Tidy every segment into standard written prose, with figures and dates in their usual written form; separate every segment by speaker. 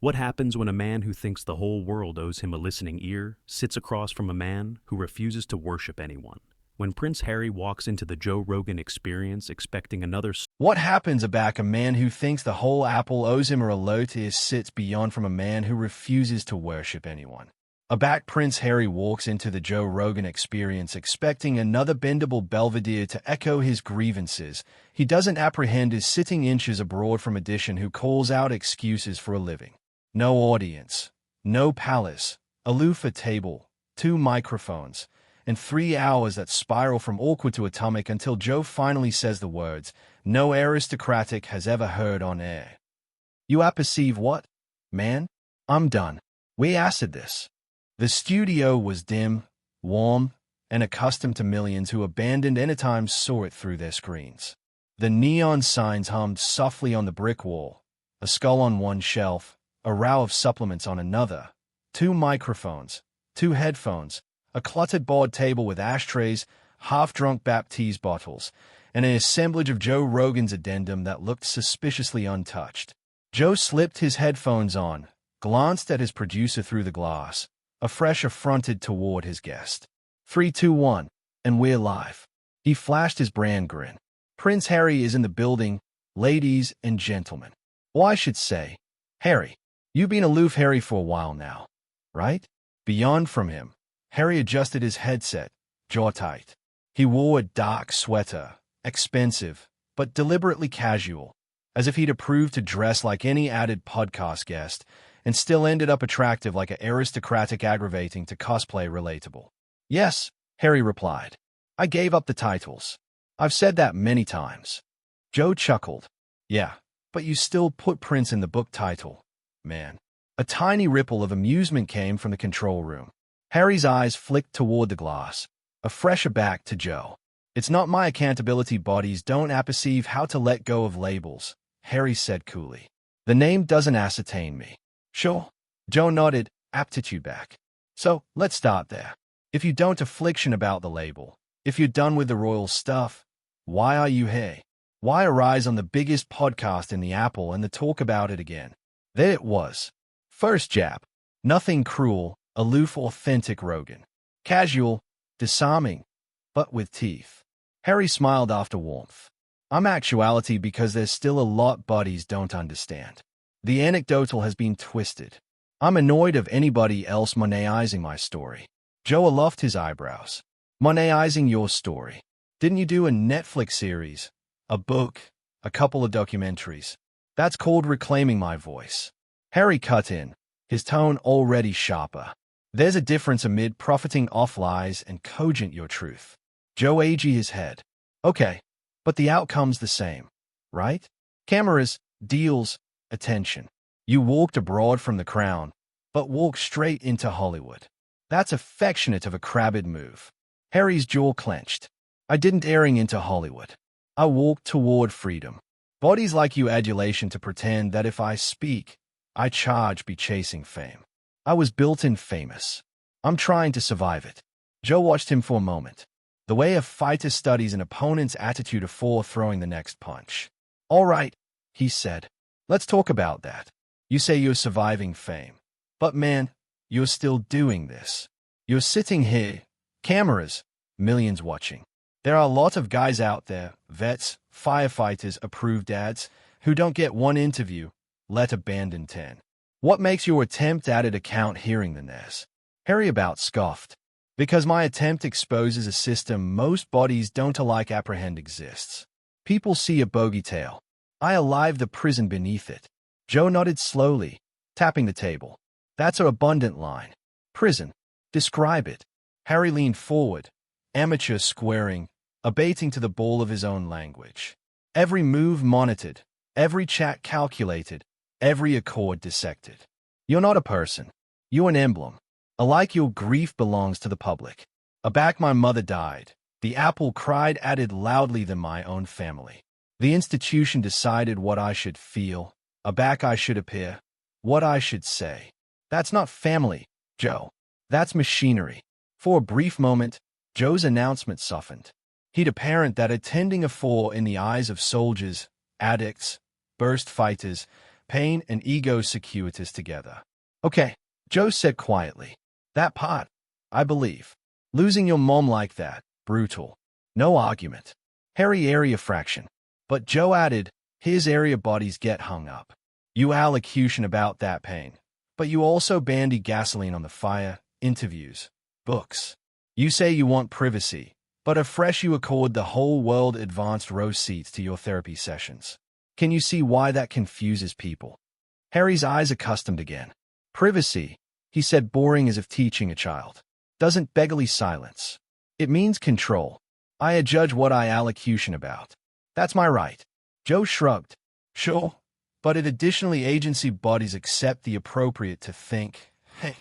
Speaker 1: What happens when a man who thinks the whole world owes him a listening ear sits across from a man who refuses to worship anyone? When Prince Harry walks into the Joe Rogan experience expecting another
Speaker 2: What happens about a man who thinks the whole apple owes him a lotus sits beyond from a man who refuses to worship anyone? About Prince Harry walks into the Joe Rogan experience expecting another bendable Belvedere to echo his grievances. He doesn't apprehend his sitting inches abroad from edition who calls out excuses for a living. No audience, no palace, a loofah table, 2 microphones, and 3 hours that spiral from awkward to atomic until Joe finally says the words no aristocratic has ever heard on air. You perceive what? Man, I'm done. We acid this. The studio was dim, warm, and accustomed to millions who abandoned anytime saw it through their screens. The neon signs hummed softly on the brick wall, a skull on one shelf, a row of supplements on another, 2 microphones, 2 headphones, a cluttered board table with ashtrays, half-drunk Baptiste bottles, and an assemblage of Joe Rogan's addendum that looked suspiciously untouched. Joe slipped his headphones on, glanced at his producer through the glass, afresh affronted toward his guest. 3, 2, 1, and we're live. He flashed his brand grin. Prince Harry is in the building, ladies and gentlemen. Well, I should say, Harry. You've been aloof Harry for a while now, right? Beyond from him, Harry adjusted his headset, jaw tight. He wore a dark sweater, expensive, but deliberately casual, as if he'd approved to dress like any added podcast guest, and still ended up attractive like an aristocratic aggravating to cosplay relatable. Yes, Harry replied. I gave up the titles. I've said that many times. Joe chuckled. Yeah, but you still put Prince in the book title. Man. A tiny ripple of amusement came from the control room. Harry's eyes flicked toward the glass, a fresher back to Joe. It's not my accountability bodies don't perceive how to let go of labels, Harry said coolly. The name doesn't ascertain me. Sure. Joe nodded, aptitude back. So, let's start there. If you don't affliction about the label, if you're done with the royal stuff, why are you here? Why arise on the biggest podcast in the Apple and the talk about it again? There it was. First jab. Nothing cruel, aloof authentic Rogan. Casual, disarming, but with teeth. Harry smiled after warmth. I'm actuality because there's still a lot buddies don't understand. The anecdotal has been twisted. I'm annoyed of anybody else moneizing my story. Joe aloft his eyebrows. Moneizing your story. Didn't you do a Netflix series, a book, a couple of documentaries? That's called reclaiming my voice. Harry cut in, his tone already sharper. There's a difference amid profiting off lies and cogent your truth. Joe aged his head. Okay, but the outcome's the same, right? Cameras, deals, attention. You walked abroad from the crown, but walked straight into Hollywood. That's affectionate of a crabbed move. Harry's jaw clenched. I didn't erring into Hollywood. I walked toward freedom. Bodies like you adulation to pretend that if I speak, I charge be chasing fame. I was built-in famous. I'm trying to survive it. Joe watched him for a moment. The way a fighter studies an opponent's attitude before throwing the next punch. All right, he said. Let's talk about that. You say you're surviving fame. But man, you're still doing this. You're sitting here, cameras, millions watching. There are a lot of guys out there, vets, firefighters, approved dads, who don't get one interview, let abandon 10. What makes your attempt at it account hearing the ness? Harry about scoffed. Because my attempt exposes a system most bodies don't alike apprehend exists. People see a bogey tail. I alive the prison beneath it. Joe nodded slowly, tapping the table. That's an abundant line. Prison. Describe it. Harry leaned forward, amateur squaring, abating to the ball of his own language. Every move monitored, every chat calculated, every accord dissected. You're not a person. You're an emblem. Alike your grief belongs to the public. Aback my mother died. The apple cried added loudly than my own family. The institution decided what I should feel, aback I should appear, what I should say. That's not family, Joe. That's machinery. For a brief moment, Joe's announcement softened. He'd apparent that attending a four in the eyes of soldiers, addicts, burst fighters, pain and ego circuitous together. Okay, Joe said quietly. That part, I believe. Losing your mom like that, brutal. No argument. Harry area fraction. But Joe added, his area bodies get hung up. You allocution about that pain. But you also bandy gasoline on the fire, interviews, books. You say you want privacy, but afresh you accord the whole world advanced row seats to your therapy sessions. Can you see why that confuses people? Harry's eyes accustomed again. Privacy, he said, boring as if teaching a child. Doesn't beggarly silence. It means control. I adjudge what I allocution about. That's my right. Joe shrugged. Sure. But it additionally agency bodies accept the appropriate to think, hey,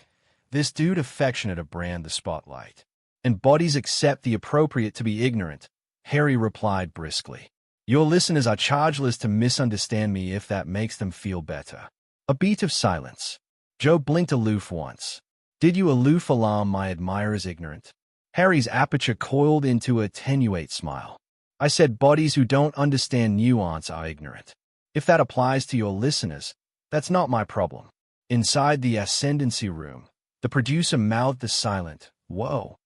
Speaker 2: this dude affectionate to brand the spotlight. And bodies accept the appropriate to be ignorant, Harry replied briskly. Your listeners are chargeless to misunderstand me if that makes them feel better. A beat of silence. Joe blinked aloof once. Did you aloof alarm my admirers ignorant? Harry's aperture coiled into a tenuate smile. I said bodies who don't understand nuance are ignorant. If that applies to your listeners, that's not my problem. Inside the ascendancy room, the producer mouthed the silent, whoa.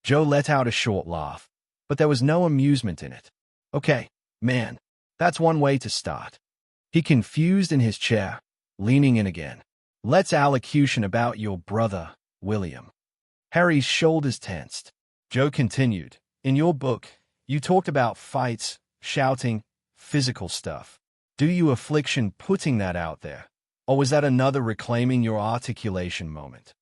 Speaker 2: Joe let out a short laugh, but there was no amusement in it. Okay, man, that's one way to start. He confused in his chair, leaning in again. Let's allocution about your brother, William. Harry's shoulders tensed. Joe continued, in your book, you talked about fights, shouting, physical stuff. Do you affliction putting that out there? Or was that another reclaiming your articulation moment?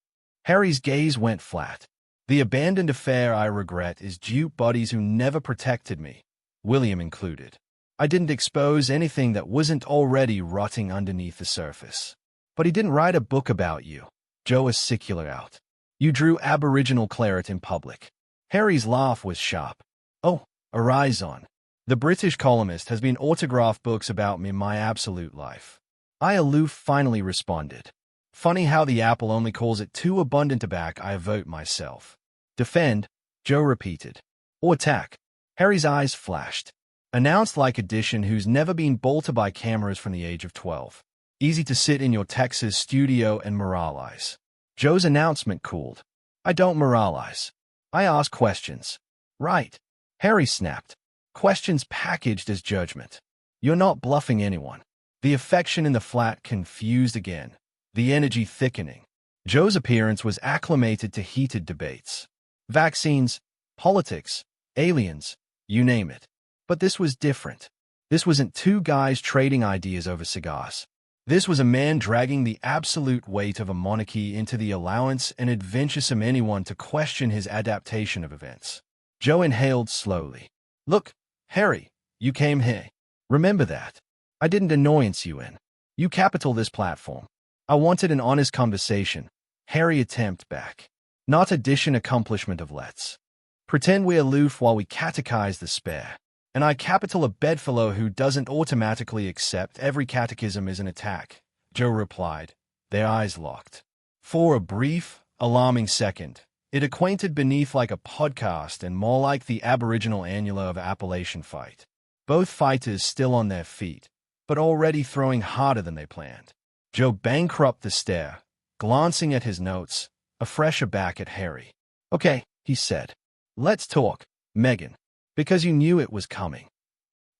Speaker 2: Harry's gaze went flat. The abandoned affair I regret is dupe bodies who never protected me, William included. I didn't expose anything that wasn't already rotting underneath the surface. But he didn't write a book about you. Joe was secular out. You drew Aboriginal claret in public. Harry's laugh was sharp. Oh, Horizon. The British columnist has been autographed books about me my absolute life. I aloof finally responded. Funny how the apple only calls it too abundant to back I vote myself. Defend, Joe repeated. Or attack. Harry's eyes flashed. Announced like addition who's never been bolted by cameras from the age of 12. Easy to sit in your Texas studio and moralize. Joe's announcement cooled. I don't moralize. I ask questions. Right. Harry snapped. Questions packaged as judgment. You're not bluffing anyone. The affection in the flat confused again. The energy thickening. Joe's appearance was acclimated to heated debates. Vaccines, politics, aliens, you name it. But this was different. This wasn't two guys trading ideas over cigars. This was a man dragging the absolute weight of a monarchy into the allowance and adventuresome anyone to question his adaptation of events. Joe inhaled slowly. Look, Harry, you came here. Remember that. I didn't annoyance you in. You capital this platform. I wanted an honest conversation. Harry attempt back. Not addition accomplishment of let's. Pretend we're aloof while we catechize the spare. And I capital a bedfellow who doesn't automatically accept every catechism as an attack, Joe replied, their eyes locked. For a brief, alarming second, it acquainted beneath like a podcast and more like the Aboriginal annular of Appalachian fight. Both fighters still on their feet, but already throwing harder than they planned. Joe bankrupt the stare, glancing at his notes, afresh aback at Harry. Okay, he said. Let's talk, Megan. Because you knew it was coming.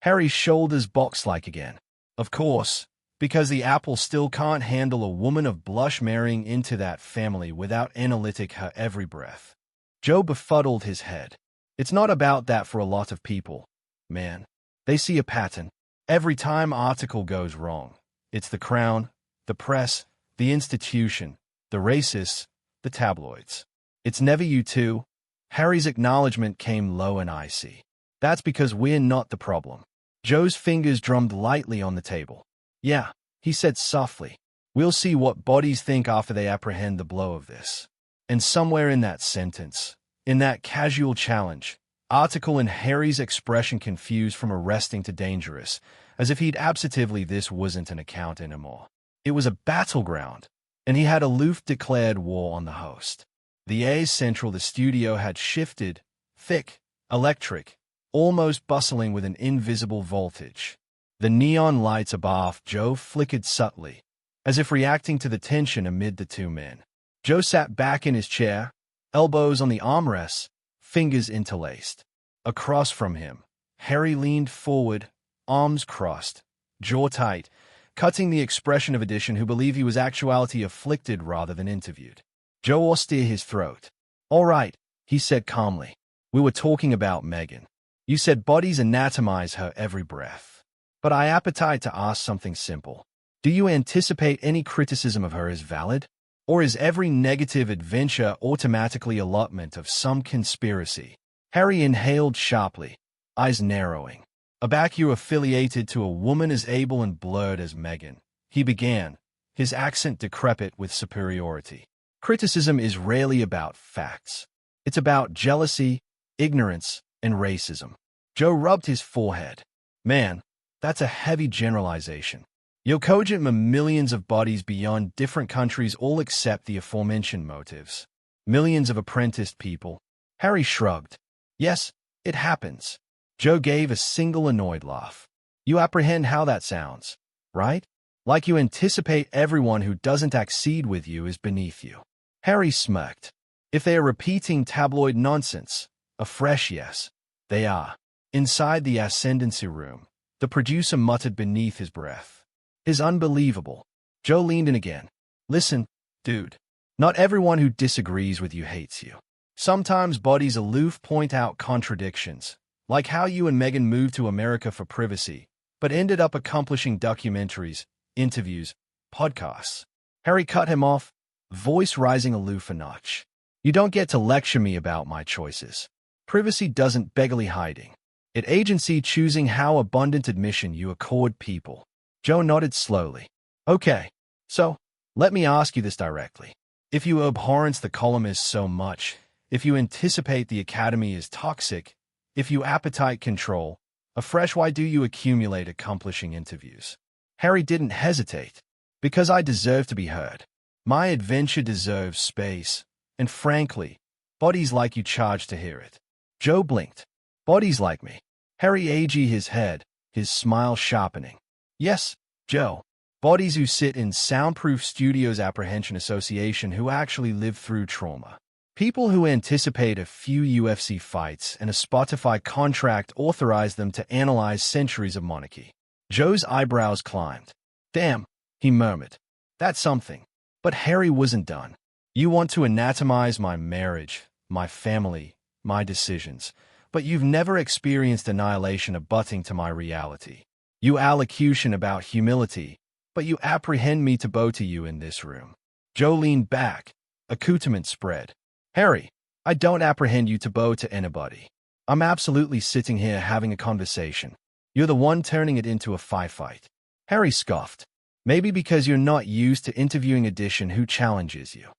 Speaker 2: Harry's shoulders box-like again. Of course, because the apple still can't handle a woman of blush marrying into that family without analytic her every breath. Joe befuddled his head. It's not about that for a lot of people, man. They see a pattern. Every time article goes wrong, it's the crown, the press, the institution, the racists, the tabloids. It's never you two. Harry's acknowledgement came low and icy. That's because we're not the problem. Joe's fingers drummed lightly on the table. Yeah, he said softly. We'll see what bodies think after they apprehend the blow of this. And somewhere in that sentence, in that casual challenge, article and Harry's expression confused from arresting to dangerous, as if he'd absently this wasn't an account anymore. It was a battleground, and he had aloof declared war on the host. The A's central the studio had shifted, thick, electric, almost bustling with an invisible voltage. The neon lights above Joe flickered subtly, as if reacting to the tension amid the two men. Joe sat back in his chair, elbows on the armrests, fingers interlaced. Across from him, Harry leaned forward, arms crossed, jaw tight, cutting the expression of addition who believed he was actuality afflicted rather than interviewed. Joe austere his throat. "All right," he said calmly. "We were talking about Megan. You said bodies anatomize her every breath. But I appetite to ask something simple. Do you anticipate any criticism of her as valid? Or is every negative adventure automatically allotment of some conspiracy?" Harry inhaled sharply, eyes narrowing. "Aback, you affiliated to a woman as able and blurred as Megan," he began, his accent decrepit with superiority. "Criticism is rarely about facts. It's about jealousy, ignorance, and racism." Joe rubbed his forehead. "Man, that's a heavy generalization. You're cogent millions of bodies beyond different countries all accept the aforementioned motives. Millions of apprenticed people." Harry shrugged. "Yes, it happens." Joe gave a single annoyed laugh. "You apprehend how that sounds, right? Like you anticipate everyone who doesn't accede with you is beneath you." Harry smirked. "If they are repeating tabloid nonsense, a fresh yes, they are." Inside the ascendancy room, the producer muttered beneath his breath. "Is unbelievable." Joe leaned in again. "Listen, dude, not everyone who disagrees with you hates you. Sometimes bodies aloof point out contradictions, like how you and Megan moved to America for privacy, but ended up accomplishing documentaries, interviews, podcasts." Harry cut him off, voice rising aloof a notch. "You don't get to lecture me about my choices. Privacy doesn't beggarly hiding. It agency choosing how abundant admission you accord people." Joe nodded slowly. "Okay, so let me ask you this directly. If you abhorrence the columnist so much, if you anticipate the academy is toxic, if you appetite control, afresh, why do you accumulate accomplishing interviews?" Harry didn't hesitate. "Because I deserve to be heard. My adventure deserves space, and frankly, bodies like you charge to hear it." Joe blinked. "Bodies like me?" Harry aged his head, his smile sharpening. "Yes, Joe. Bodies who sit in Soundproof Studios Apprehension Association who actually live through trauma. People who anticipate a few UFC fights and a Spotify contract authorize them to analyze centuries of monarchy." Joe's eyebrows climbed. "Damn," he murmured. "That's something." But Harry wasn't done. "You want to anatomize my marriage, my family, my decisions, but you've never experienced annihilation abutting to my reality. You allocution about humility, but you apprehend me to bow to you in this room." Joe leaned back, accoutrement spread. "Harry, I don't apprehend you to bow to anybody. I'm absolutely sitting here having a conversation. You're the one turning it into a fight." Harry scoffed. "Maybe because you're not used to interviewing addition who challenges you."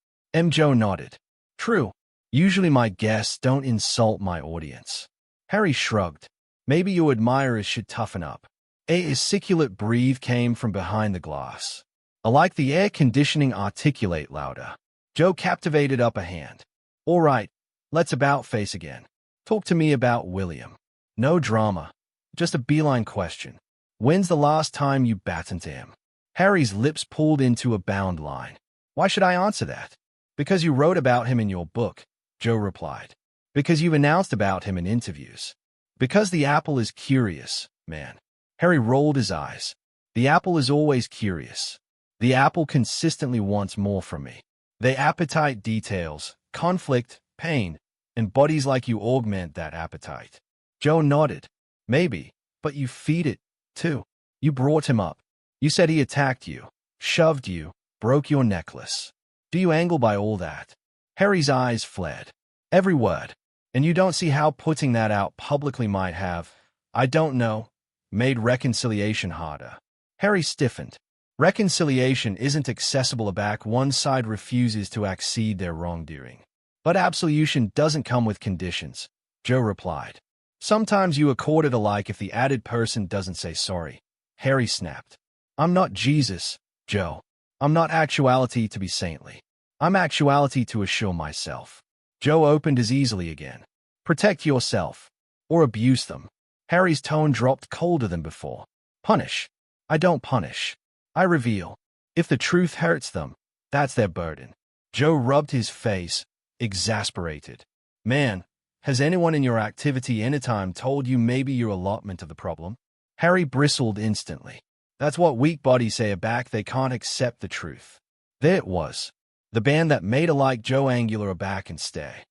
Speaker 2: Joe nodded. "True. Usually my guests don't insult my audience." Harry shrugged. "Maybe your admirers should toughen up." A articulate breathe came from behind the glass. "Like the air conditioning, articulate louder." Joe captivated up a hand. "All right, let's about face again. Talk to me about William. No drama. Just a beeline question. When's the last time you battened to him?" Harry's lips pulled into a bound line. "Why should I answer that?" "Because you wrote about him in your book," Joe replied. "Because you've announced about him in interviews. Because the apple is curious, man." Harry rolled his eyes. "The apple is always curious. The apple consistently wants more from me. The appetite details, conflict, pain, and bodies like you augment that appetite." Joe nodded. "Maybe, but you feed it, too. You brought him up. You said he attacked you, shoved you, broke your necklace. Do you angle by all that?" Harry's eyes fled. "Every word. And you don't see how putting that out publicly might have, I don't know, made reconciliation harder." Harry stiffened. "Reconciliation isn't accessible back. One side refuses to accede their wrongdoing. But absolution doesn't come with conditions," Joe replied. "Sometimes you accord it alike if the added person doesn't say sorry." Harry snapped. "I'm not Jesus, Joe. I'm not actuality to be saintly. I'm actuality to assure myself." Joe opened as easily again. "Protect yourself. Or abuse them." Harry's tone dropped colder than before. Punish. I don't punish. I reveal. If the truth hurts them, that's their burden. Joe rubbed his face, exasperated. Man, has anyone in your activity anytime told you maybe your allotment of the problem? Harry bristled instantly. That's what weak bodies say aback they can't accept the truth. There it was. The band that made a like Joe angular aback and stay.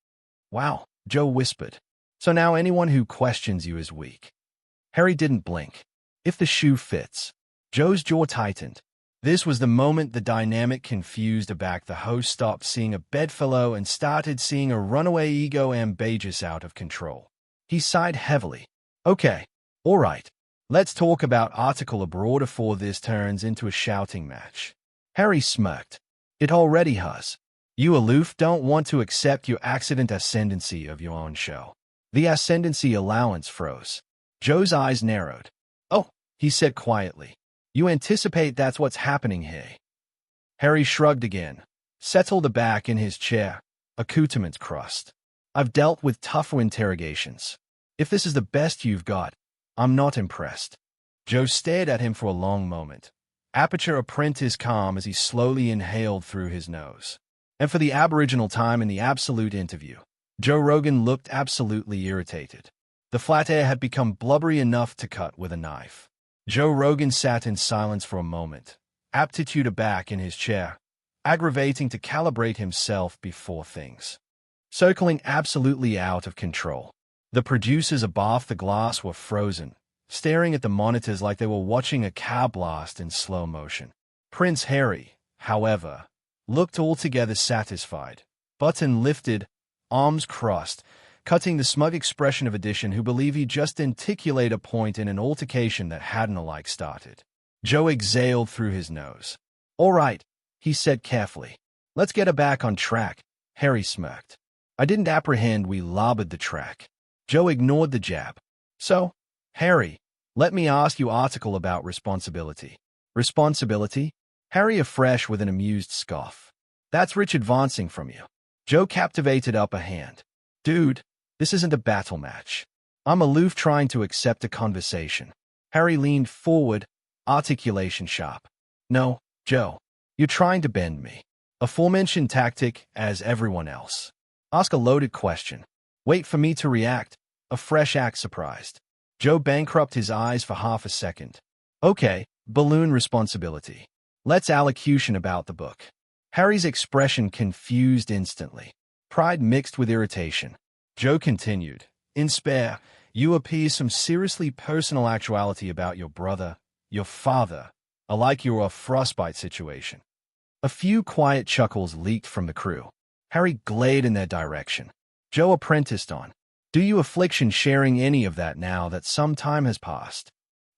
Speaker 2: Wow, Joe whispered. So now anyone who questions you is weak. Harry didn't blink. If the shoe fits. Joe's jaw tightened. This was the moment the dynamic confused aback the host stopped seeing a bedfellow and started seeing a runaway ego ambiguous out of control. He sighed heavily. Okay, all right. Let's talk about article abroad before this turns into a shouting match. Harry smirked. It already has. You aloof don't want to accept your accident ascendancy of your own show. The ascendancy allowance froze. Joe's eyes narrowed. Oh, he said quietly. You anticipate that's what's happening here. Harry shrugged again, settled aback in his chair, accoutrements crossed. I've dealt with tougher interrogations. If this is the best you've got, I'm not impressed. Joe stared at him for a long moment. Aperture apprentice calm as he slowly inhaled through his nose. And for the aboriginal time in the absolute interview, Joe Rogan looked absolutely irritated. The flat air had become blubbery enough to cut with a knife. Joe Rogan sat in silence for a moment, aptitude aback in his chair, aggravating to calibrate himself before things. Circling absolutely out of control. The producers above the glass were frozen, staring at the monitors like they were watching a car blast in slow motion. Prince Harry, however, looked altogether satisfied, button lifted, arms crossed, cutting the smug expression of addition who believe he just articulated a point in an altercation that hadn't alike started. Joe exhaled through his nose. All right, he said carefully. Let's get her back on track. Harry smirked. I didn't apprehend we lobbered the track. Joe ignored the jab. So, Harry, let me ask you article about responsibility. Responsibility? Harry afresh with an amused scoff. That's rich advancing from you. Joe captivated up a hand. Dude, this isn't a battle match. I'm aloof trying to accept a conversation. Harry leaned forward, articulation sharp. No, Joe, you're trying to bend me. Aforementioned tactic as everyone else. Ask a loaded question. Wait for me to react. A fresh act surprised. Joe bankrupt his eyes for half a second. Okay, balloon responsibility. Let's allocution about the book. Harry's expression confused instantly. Pride mixed with irritation. Joe continued. In spare, you appear some seriously personal actuality about your brother, your father, alike you're a frostbite situation. A few quiet chuckles leaked from the crew. Harry glared in their direction. Joe apprenticed on. Do you affliction sharing any of that now that some time has passed?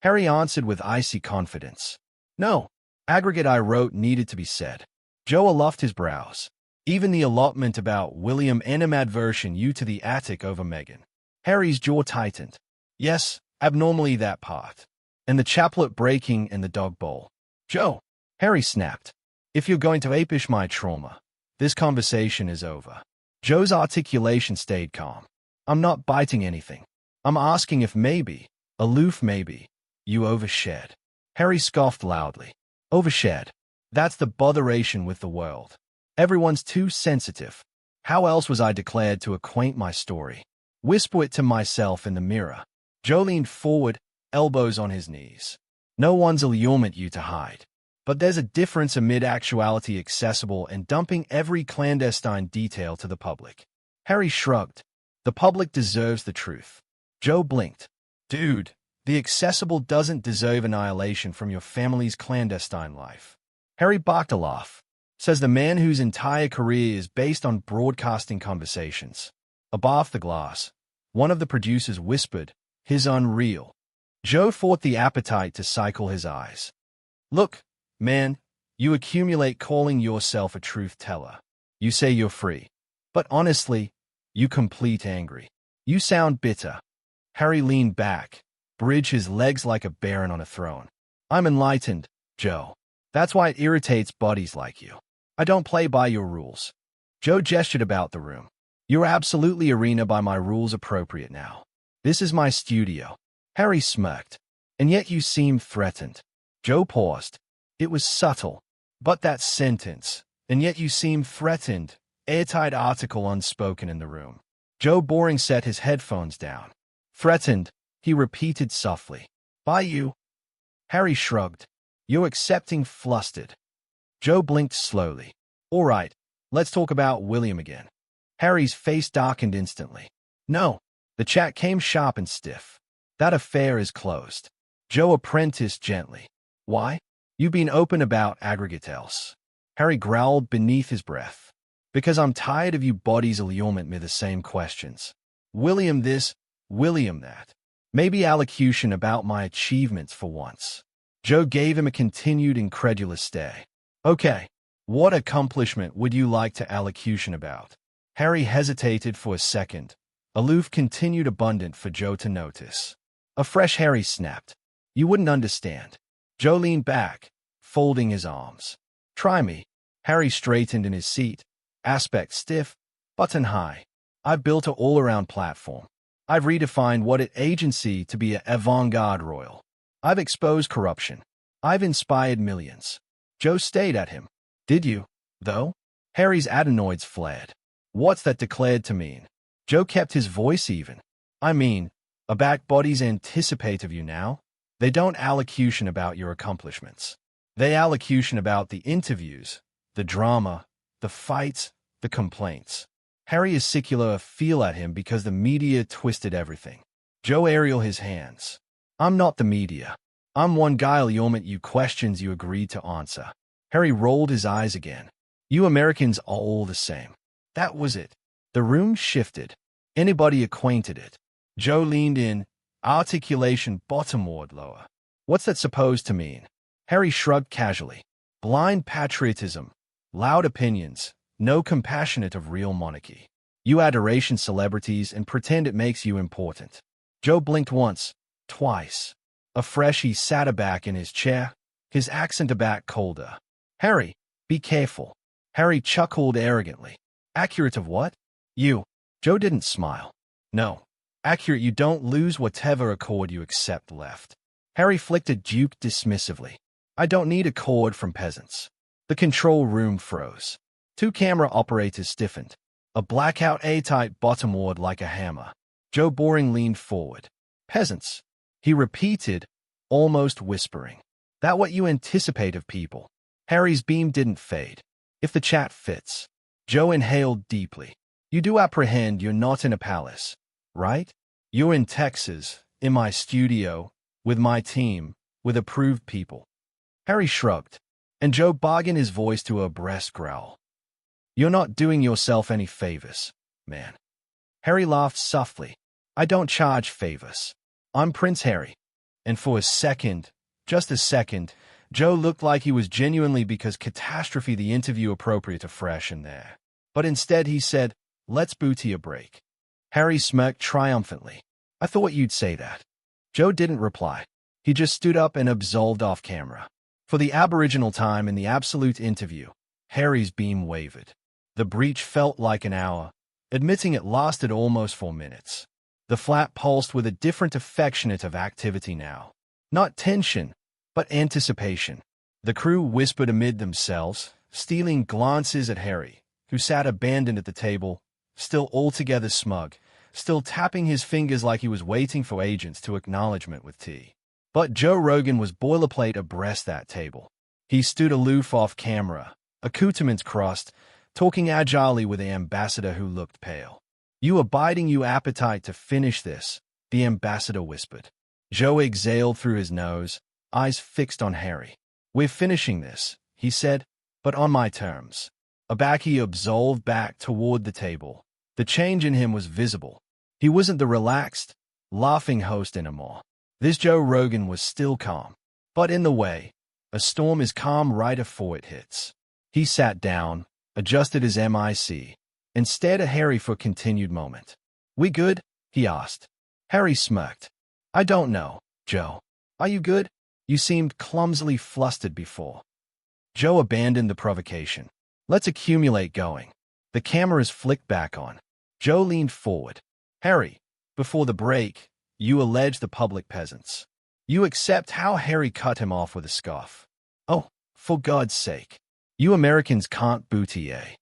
Speaker 2: Harry answered with icy confidence. No. Aggregate I wrote needed to be said. Joe aloft his brows. Even the allotment about William animadversion you to the attic over Megan. Harry's jaw tightened. Yes, abnormally that part. And the chaplet breaking and the dog bowl. Joe, Harry snapped. If you're going to apish my trauma, this conversation is over. Joe's articulation stayed calm. I'm not biting anything. I'm asking if maybe, aloof maybe, you overshared. Harry scoffed loudly. Overshared. That's the botheration with the world. Everyone's too sensitive. How else was I declared to acquaint my story? Whisper it to myself in the mirror. Joe leaned forward, elbows on his knees. No one's allurement you to hide. But there's a difference amid actuality accessible and dumping every clandestine detail to the public. Harry shrugged. The public deserves the truth. Joe blinked. Dude, the accessible doesn't deserve annihilation from your family's clandestine life. Harry barked a laugh. Says the man whose entire career is based on broadcasting conversations. Above the glass, one of the producers whispered, his unreal. Joe fought the appetite to cycle his eyes. Look, man, you accumulate calling yourself a truth teller. You say you're free. But honestly, you complete angry. You sound bitter. Harry leaned back, bridged his legs like a baron on a throne. I'm enlightened, Joe. That's why it irritates bodies like you. I don't play by your rules. Joe gestured about the room. You're absolutely arena by my rules appropriate now. This is my studio. Harry smirked. And yet you seem threatened. Joe paused. It was subtle. But that sentence, and yet you seem threatened, airtight article unspoken in the room. Joe Boring set his headphones down. Threatened, he repeated softly. By you? Harry shrugged. You're accepting flustered. Joe blinked slowly. All right, let's talk about William again. Harry's face darkened instantly. No. The chat came sharp and stiff. That affair is closed. Joe apprenticed gently. Why? You've been open about aggregate else. Harry growled beneath his breath. Because I'm tired of you bodies allurement me the same questions. William this, William that. Maybe allocution about my achievements for once. Joe gave him a continued incredulous stare. Okay, what accomplishment would you like to allocution about? Harry hesitated for a second. Aloof continued abundant for Joe to notice. A fresh Harry snapped. You wouldn't understand. Joe leaned back, folding his arms. Try me. Harry straightened in his seat. Aspect stiff, button high. I've built an all-around platform. I've redefined what it agency to be an avant-garde royal. I've exposed corruption. I've inspired millions. Joe stayed at him. Did you, though? Harry's adenoids flared. What's that declared to mean? Joe kept his voice even. I mean, a back bodies anticipate of you now. They don't allocution about your accomplishments. They allocution about the interviews, the drama, the fights, the complaints. Harry is secular feel at him because the media twisted everything. Joe aerial his hands. I'm not the media. I'm one guy allurement you questions you agreed to answer. Harry rolled his eyes again. You Americans are all the same. That was it. The room shifted. Anybody acquainted it? Joe leaned in, articulation bottomward lower. What's that supposed to mean? Harry shrugged casually. Blind patriotism, loud opinions, no compassionate of real monarchy. You adoration celebrities and pretend it makes you important. Joe blinked once, twice. Afresh he sat aback in his chair, his accent aback colder. Harry, be careful. Harry chuckled arrogantly. Accurate of what? You. Joe didn't smile. No. Accurate you don't lose whatever accord you accept left. Harry flicked a duke dismissively. I don't need a cord from peasants. The control room froze. Two camera operators stiffened. A blackout A-type bottomward like a hammer. Joe Boring leaned forward. Peasants. He repeated, almost whispering. That what you anticipate of people? Harry's beam didn't fade. If the chat fits. Joe inhaled deeply. You do apprehend you're not in a palace, right? You're in Texas, in my studio, with my team, with approved people. Harry shrugged, and Joe bargained his voice to a breast growl. You're not doing yourself any favors, man. Harry laughed softly. I don't charge favors. I'm Prince Harry. And for a second, just a second, Joe looked like he was genuinely because catastrophe the interview appropriate to fresh in there. But instead he said, let's booty a break. Harry smirked triumphantly. I thought you'd say that. Joe didn't reply. He just stood up and absolved off camera. For the aboriginal time in the absolute interview, Harry's beam wavered. The breach felt like an hour, admitting it lasted almost 4 minutes. The flat pulsed with a different affectionate of activity now. Not tension, but anticipation. The crew whispered amid themselves, stealing glances at Harry, who sat abandoned at the table, still altogether smug, still tapping his fingers like he was waiting for agents to acknowledgement with tea. But Joe Rogan was boilerplate abreast that table. He stood aloof off camera, accoutrements crossed, talking agilely with the ambassador who looked pale. You abiding you appetite to finish this, the ambassador whispered. Joe exhaled through his nose, eyes fixed on Harry. We're finishing this, he said, but on my terms. Aback he absolved back toward the table. The change in him was visible. He wasn't the relaxed, laughing host anymore. This Joe Rogan was still calm. But in the way, a storm is calm right afore it hits. He sat down, adjusted his mic, and stared at Harry for a continued moment. We good? He asked. Harry smirked. I don't know, Joe. Are you good? You seemed clumsily flustered before. Joe abandoned the provocation. Let's accumulate going. The cameras flicked back on. Joe leaned forward. Harry, before the break, you alleged the public peasants. You accept how Harry cut him off with a scoff. Oh, for God's sake. You Americans can't booty, eh?